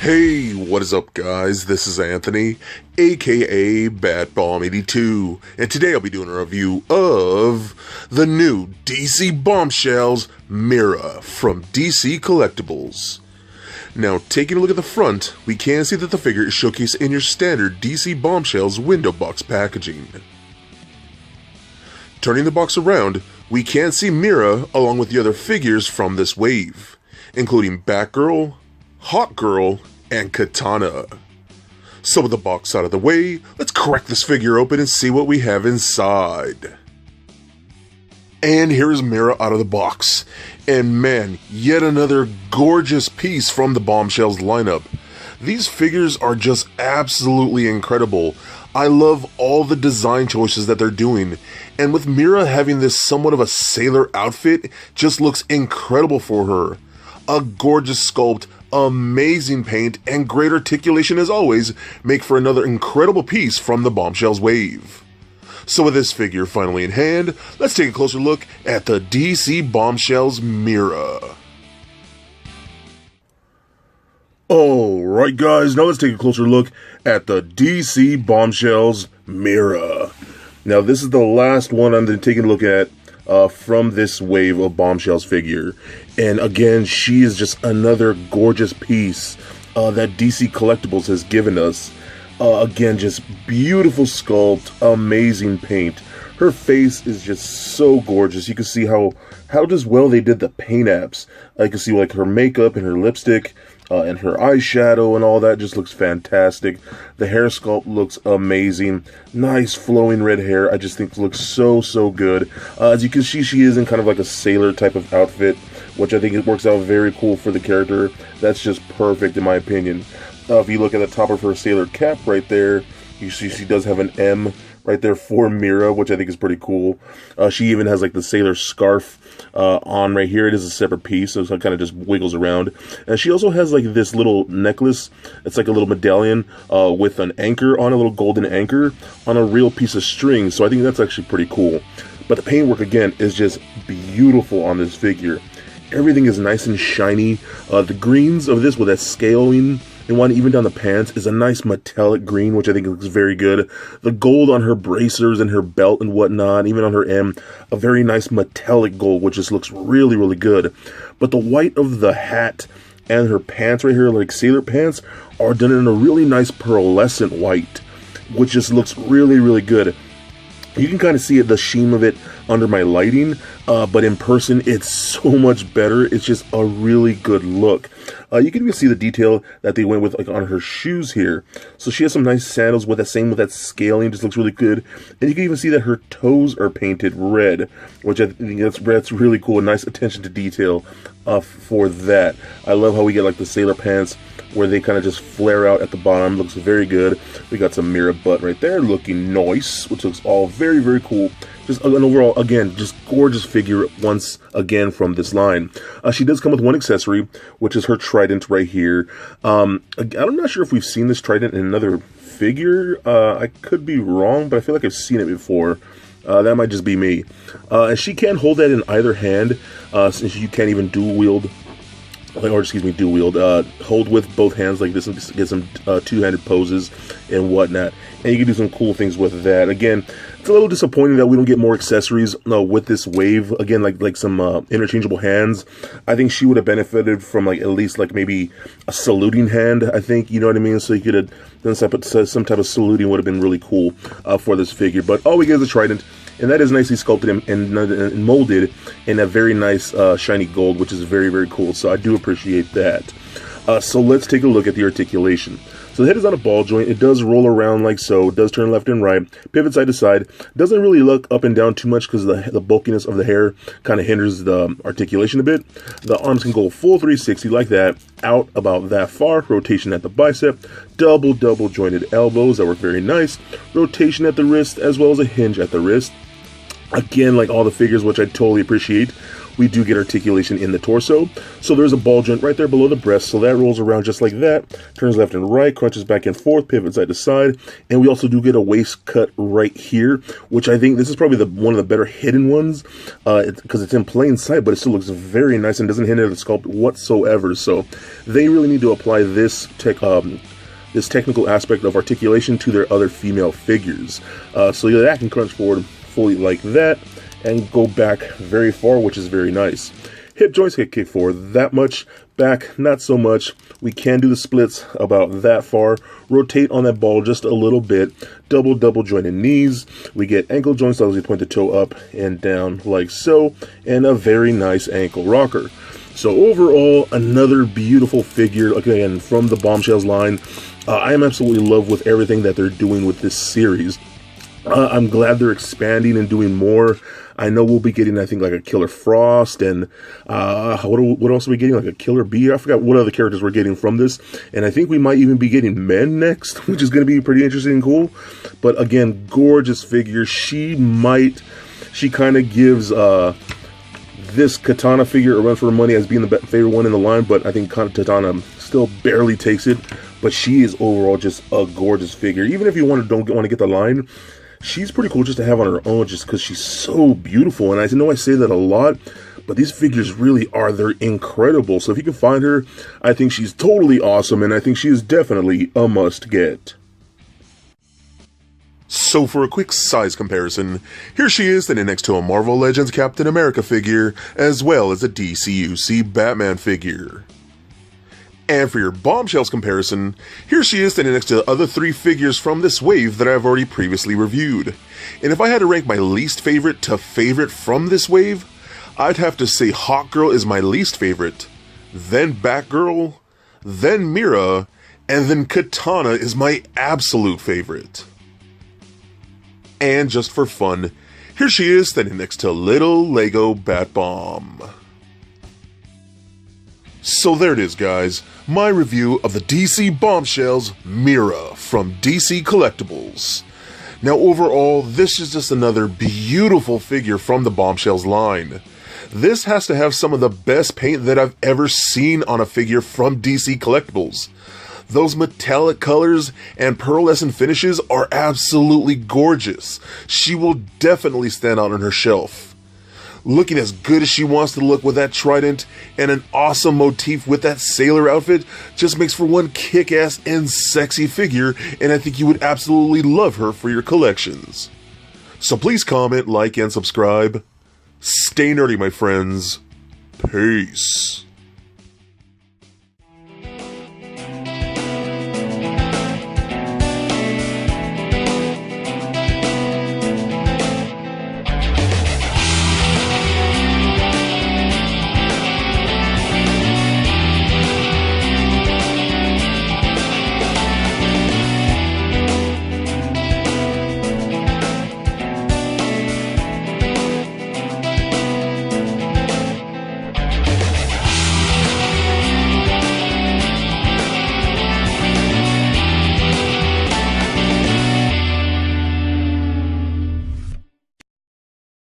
Hey, what is up guys? This is Anthony, aka BatBomb82, and today I'll be doing a review of the new DC Bombshells Mera from DC Collectibles. Now, taking a look at the front, we can see that the figure is showcased in your standard DC Bombshells window box packaging. Turning the box around, we can see Mera along with the other figures from this wave, including Batgirl, Hawkgirl, and Katana. So with the box out of the way, let's crack this figure open and see what we have inside. And here is Mera out of the box. And man, yet another gorgeous piece from the Bombshells lineup. These figures are just absolutely incredible. I love all the design choices that they're doing, and with Mera having this somewhat of a sailor outfit, just looks incredible for her. A gorgeous sculpt, amazing paint, and great articulation as always make for another incredible piece from the Bombshells wave. So with this figure finally in hand, let's take a closer look at the DC Bombshells Mera. Alright guys, now let's take a closer look at the DC Bombshells Mera. Now this is the last one I'm taking a look at from this wave of Bombshells figure. And again, she is just another gorgeous piece that DC Collectibles has given us. Again, just beautiful sculpt, amazing paint. Her face is just so gorgeous. You can see how just well they did the paint apps. You can see like her makeup and her lipstick and her eyeshadow and all that just looks fantastic. The hair sculpt looks amazing. Nice flowing red hair. I just think it looks so good. As you can see, she is in kind of like a sailor type of outfit, which I think it works out very cool for the character. That's just perfect in my opinion. If you look at the top of her sailor cap right there, you see she does have an M right there for Mera, which I think is pretty cool. She even has like the sailor scarf on right here. It is a separate piece, so it kind of just wiggles around. And she also has like this little necklace. It's like a little medallion with an anchor on, a little golden anchor on a real piece of string. So I think that's actually pretty cool. But the paintwork again is just beautiful on this figure. Everything is nice and shiny. The greens of this with that scaling and one even down the pants is a nice metallic green, which I think looks very good. The gold on her bracers and her belt and whatnot, even on her M, a very nice metallic gold, which just looks really good. But the white of the hat and her pants right here, like sailor pants, are done in a really nice pearlescent white, which just looks really good. You can kind of see it, the sheen of it under my lighting, but in person it's so much better. It's just a really good look. You can even see the detail that they went with like on her shoes here. So she has some nice sandals with that scaling, just looks really good. And you can even see that her toes are painted red, which I think that's really cool. A nice attention to detail for that. I love how we get like the sailor pants where they kind of just flare out at the bottom. Looks very good. We got some Mera butt right there looking nice, which looks all very cool. Just an overall, again, just gorgeous figure once again from this line. She does come with one accessory, which is her trident right here. I'm not sure if we've seen this trident in another figure. I could be wrong, but I feel like I've seen it before. That might just be me. And she can hold that in either hand, since you can't even dual wield. Hold with both hands like this and get some two-handed poses and whatnot. And you can do some cool things with that. Again, it's a little disappointing that we don't get more accessories with this wave. Again, like some interchangeable hands. I think she would have benefited from like at least like maybe a saluting hand, I think, you know what I mean? So you could have done some type of saluting would have been really cool for this figure. But all we get is a trident. And that is nicely sculpted and molded in a very nice shiny gold, which is very cool. So I do appreciate that. So let's take a look at the articulation. So the head is on a ball joint. It does roll around like so. It does turn left and right. Pivot side to side. Doesn't really look up and down too much because the bulkiness of the hair kind of hinders the articulation a bit. The arms can go full 360 like that. Out about that far. Rotation at the bicep. Double jointed elbows that work very nice. Rotation at the wrist as well as a hinge at the wrist. Again, like all the figures, which I totally appreciate. we do get articulation in the torso. So there's a ball joint right there below the breast, so that rolls around just like that, turns left and right, crunches back and forth, pivots side to side, and we also do get a waist cut right here, which I think this is probably one of the better hidden ones, because it's in plain sight, but it still looks very nice and doesn't hinder the sculpt whatsoever. So they really need to apply this technical aspect of articulation to their other female figures. So yeah, that can crunch forward fully like that and go back very far, which is very nice. Hip joints can kick forward that much, back not so much. We can do the splits about that far, rotate on that ball just a little bit, double jointed knees. We get ankle joints, as we point the toe up and down like so, and a very nice ankle rocker. So overall, another beautiful figure, again, from the Bombshells line. I am absolutely in love with everything that they're doing with this series. I'm glad they're expanding and doing more. I know we'll be getting, I think, like a Killer Frost, and what else are we getting? Like a Killer Bee? I forgot what other characters we're getting from this. And I think we might even be getting men next, which is going to be pretty interesting and cool. But again, gorgeous figure. She kind of gives this Katana figure a run for her money as being the favorite one in the line, but I think Katana still barely takes it. But she is overall just a gorgeous figure. Even if you don't want to get the line, she's pretty cool just to have on her own, just because she's so beautiful. And I know I say that a lot, but these figures really are, they're incredible. So if you can find her, I think she's totally awesome, and I think she is definitely a must get. So for a quick size comparison, here she is standing next to a Marvel Legends Captain America figure, as well as a DCUC Batman figure. And for your Bombshells comparison, here she is standing next to the other 3 figures from this wave that I've already previously reviewed. And if I had to rank my least favorite to favorite from this wave, I'd have to say Hawkgirl is my least favorite, then Batgirl, then Mera, and then Katana is my absolute favorite. And just for fun, here she is standing next to little Lego Bat Bomb. So there it is, guys, my review of the DC Bombshells Mera from DC Collectibles. Now overall, this is just another beautiful figure from the Bombshells line. This has to have some of the best paint that I've ever seen on a figure from DC Collectibles. Those metallic colors and pearlescent finishes are absolutely gorgeous. She will definitely stand out on her shelf. Looking as good as she wants to look with that trident and an awesome motif with that sailor outfit just makes for one kick-ass and sexy figure, and I think you would absolutely love her for your collections. So please comment, like, and subscribe. Stay nerdy, my friends. Peace.